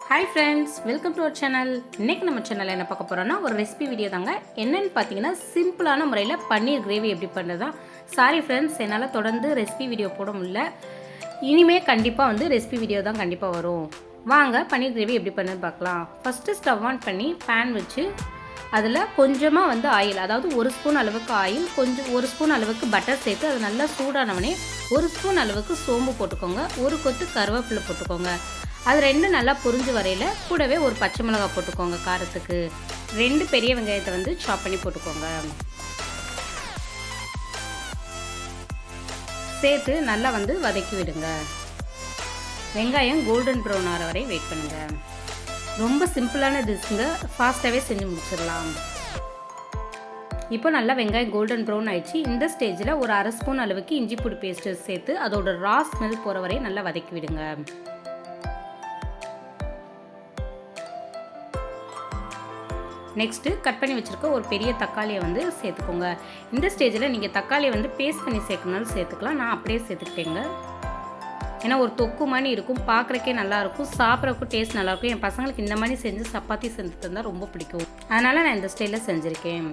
Hi friends, welcome to our channel. இன்னைக்கு நம்ம சேனல்ல என்ன பார்க்க போறோம்னா ஒரு ரெசிபி வீடியோ தாங்க. என்னன்னு பார்த்தீங்கன்னா சிம்பிளான முறையில் பன்னீர் கிரேவி எப்படி பண்ணுறதா. சாரி ஃப்ரெண்ட்ஸ், என்னால் தொடர்ந்து ரெசிபி வீடியோ போட முடியல. இனிமே கண்டிப்பாக ரெசிபி வீடியோ தான் கண்டிப்பாக வரும். வாங்க பன்னீர் கிரேவி எப்படி பண்ணுன்னு பார்க்கலாம். ஃபஸ்ட்டு ஸ்டவ் ஆன் பண்ணி பேன் வச்சு அதில் கொஞ்சமாக ஆயில், அதாவது ஒரு ஸ்பூன் அளவுக்கு ஆயில், ஒரு ஸ்பூன் அளவுக்கு பட்டர் சேர்த்து அது நல்லா சூடானவனே ஒரு ஸ்பூன் அளவுக்கு சோம்பு போட்டுக்கோங்க, ஒரு கொத்து கருவேப்பிலை போட்டுக்கோங்க. அது ரெண்டும் நல்லா புரிஞ்சு வரையில் கூடவே ஒரு பச்சை மிளகாய் போட்டுக்கோங்க. காரத்துக்கு 2 பெரிய வெங்காயத்தை சாப் பண்ணி போட்டுக்கோங்க. சேர்த்து நல்லா வதக்கி விடுங்க. வெங்காயம் கோல்டன் ப்ரௌன் ஆகிற வரை வெயிட் பண்ணுங்க. ரொம்ப சிம்பிளான டிஷ்ங்க, ஃபாஸ்ட்டாகவே செஞ்சு முடிச்சிடலாம். இப்போ நல்லா வெங்காயம் கோல்டன் ப்ரௌன் ஆயிடுச்சு. இந்த ஸ்டேஜில் ஒரு அரை ஸ்பூன் அளவுக்கு இஞ்சி பூண்டு பேஸ்ட்டு சேர்த்து அதோட ரா ஸ்மெல் போகிற வரை நல்லா வதக்கி விடுங்க. நெக்ஸ்ட்டு கட் பண்ணி வச்சுருக்க ஒரு பெரிய தக்காளியை சேர்த்துக்கோங்க. இந்த ஸ்டேஜில் நீங்கள் தக்காளியை பேஸ்ட் பண்ணி சேர்க்கணும்னாலும் சேர்த்துக்கலாம். நான் அப்படியே சேர்த்துக்கிட்டேங்க. ஏன்னா ஒரு தொக்கு மாதிரி இருக்கும், பார்க்குறக்கே நல்லாயிருக்கும், சாப்பிட்றக்கும் டேஸ்ட் நல்லாயிருக்கும். என் பசங்களுக்கு இந்த மாதிரி செஞ்சு சப்பாத்தி செஞ்சு தந்தால் ரொம்ப பிடிக்கும். அதனால் நான் இந்த ஸ்டைலில் செஞ்சுருக்கேன்.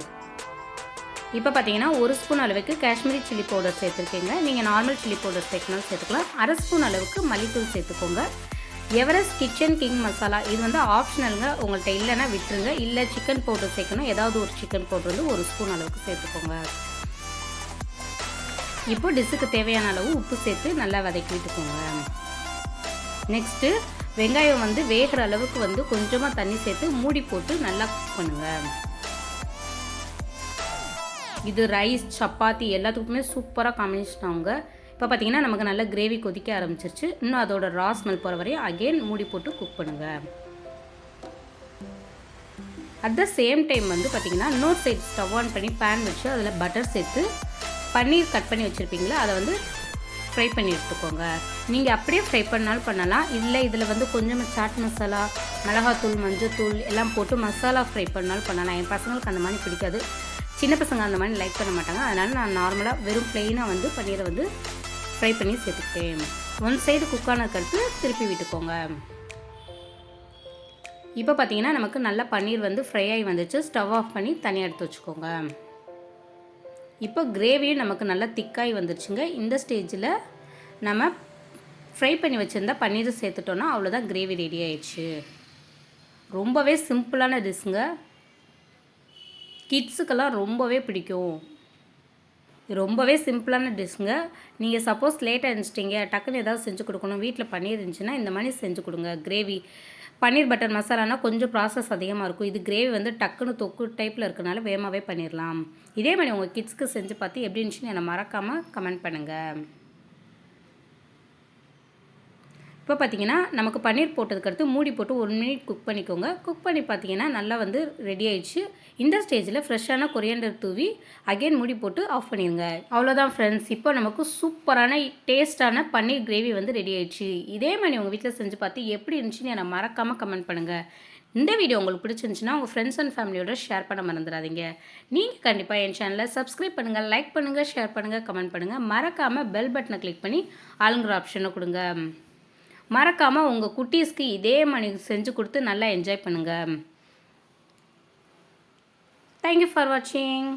இப்போ பார்த்தீங்கன்னா ஒரு ஸ்பூன் அளவுக்கு காஷ்மீரி சில்லி பவுடர் சேர்த்துருக்கேங்க. நீங்கள் நார்மல் சில்லி பவுடர் சேர்க்கணும்னு சேர்த்துக்கலாம். அரை ஸ்பூன் அளவுக்கு மல்லித்தூள் சேர்த்துக்கோங்க. எவரெஸ்ட் கிச்சன் கிங் மசாலா இது ஆப்ஷனலுங்க, உங்கள்கிட்ட இல்லைன்னா விட்டுருங்க. இல்லை சிக்கன் பவுடர் சேர்க்கணும், ஏதாவது ஒரு சிக்கன் பவுடர் ஒரு ஸ்பூன் அளவுக்கு சேர்த்துக்கோங்க. இப்போ டிஷ்ஷுக்கு தேவையான அளவு உப்பு சேர்த்து நல்லா வதக்கி விட்டுக்கோங்க. நெக்ஸ்ட்டு வெங்காயம் வேகிற அளவுக்கு கொஞ்சமாக தண்ணி சேர்த்து மூடி போட்டு நல்லா குக் பண்ணுங்கள். இது ரைஸ் சப்பாத்தி எல்லாத்துக்குமே சூப்பராக காம்பினேஷன் ஆகுங்க. இப்போ பார்த்தீங்கன்னா நமக்கு நல்ல கிரேவி கொதிக்க ஆரம்பிச்சிருச்சு. இன்னும் அதோட ரா ஸ்மெல் போகிற வரையும் அகெயின் மூடி போட்டு குக் பண்ணுங்கள். அட் த சேம் டைம் பார்த்தீங்கன்னா இன்னொரு சைட் ஸ்டவ் ஆன் பண்ணி பேன் வச்சு அதில் பட்டர் சேர்த்து பன்னீர் கட் பண்ணி வச்சுருப்பீங்களா அதை ஃப்ரை பண்ணி எடுத்துக்கோங்க. நீங்கள் அப்படியே ஃப்ரை பண்ணாலும் பண்ணலாம், இல்லை இதில் கொஞ்சமாக சாட் மசாலா, மிளகாத்தூள், மஞ்சத்தூள் எல்லாம் போட்டு மசாலா ஃப்ரை பண்ணாலும் பண்ணலாம். என் பசங்களுக்கு அந்த மாதிரி பிடிக்காது, சின்ன பசங்க அந்த மாதிரி லைக் பண்ண மாட்டாங்க. அதனால் நான் நார்மலாக வெறும் ப்ளெயினாக பன்னீரை ஃப்ரை பண்ணி சேர்த்துக்கிட்டேன். ஒன் சைடு குக் ஆனதுக்கடுத்து திருப்பி விட்டுக்கோங்க. இப்போ பார்த்தீங்கன்னா நமக்கு நல்லா பன்னீர் ஃப்ரை ஆகி வந்துச்சு. ஸ்டவ் ஆஃப் பண்ணி தனியாக எடுத்து வச்சுக்கோங்க. இப்போ கிரேவியும் நமக்கு நல்லா திக்காகி வந்துருச்சுங்க. இந்த ஸ்டேஜில் நம்ம ஃப்ரை பண்ணி வச்சுருந்தா பன்னீரை சேர்த்துட்டோன்னா அவ்வளோதான், கிரேவி ரெடி ஆயிடுச்சு. ரொம்பவே சிம்பிளான டிஷ்ஷுங்க, கிட்ஸுக்கெல்லாம் ரொம்பவே பிடிக்கும். ரொம்பவே சிம்பிளான டிஷ்ஷுங்க. நீங்கள் சப்போஸ் லேட்டாக இருந்துச்சிட்டிங்க, டக்குன்னு ஏதாவது செஞ்சு கொடுக்கணும், வீட்டில் பன்னீர் இருந்துச்சுன்னா இந்த மாதிரி செஞ்சு கொடுங்க. கிரேவி பன்னீர் பட்டர் மசாலானா கொஞ்சம் ப்ராசஸ் அதிகமாக இருக்கும். இது கிரேவி டக்குன்னு தொக்கு டைப்பில் இருக்கனால வேகமாகவே பண்ணிடலாம். இதே மாதிரி உங்கள் கிட்ஸ்க்கு செஞ்சு பார்த்து எப்படி இருந்துச்சுன்னு என்னை மறக்காமல் கமெண்ட் பண்ணுங்கள். இப்போ பார்த்தீங்கன்னா நமக்கு பன்னீர் போட்டதுக்கடுத்து மூடி போட்டு 1 மினிட் குக் பண்ணிக்கோங்க. குக் பண்ணி பார்த்தீங்கன்னா நல்லா ரெடி ஆயிடுச்சு. இந்த ஸ்டேஜில் ஃப்ரெஷ்ஷான கொரியாண்டர் தூவி அகெயின் மூடி போட்டு ஆஃப் பண்ணிடுங்க. அவ்வளோதான் ஃப்ரெண்ட்ஸ், இப்போ நமக்கு சூப்பரான டேஸ்ட்டான பன்னீர் கிரேவி ரெடி ஆயிடுச்சு. இதே மாதிரி உங்கள் வீட்டில் செஞ்சு பார்த்து எப்படி இருந்துச்சுன்னு என்னை மறக்காமல் கமெண்ட் பண்ணுங்கள். இந்த வீடியோ உங்களுக்கு பிடிச்சிருந்துச்சுன்னா உங்கள் ஃப்ரெண்ட்ஸ் அண்ட் ஃபேமிலியோட ஷேர் பண்ண மறந்துடாதீங்க. நீங்கள் கண்டிப்பாக என் சேனலை சப்ஸ்கிரைப் பண்ணுங்கள், லைக் பண்ணுங்கள், ஷேர் பண்ணுங்கள், கமெண்ட் பண்ணுங்கள். மறக்காமல் பெல் பட்டனை கிளிக் பண்ணி ஆளுங்கிற ஆப்ஷனை கொடுங்க. மறக்காமல் உங்கள் குட்டீஸ்க்கு இதே மாதிரி செஞ்சு கொடுத்து நல்லா என்ஜாய் பண்ணுங்கள். தேங்க்யூ ஃபார் வாட்சிங்.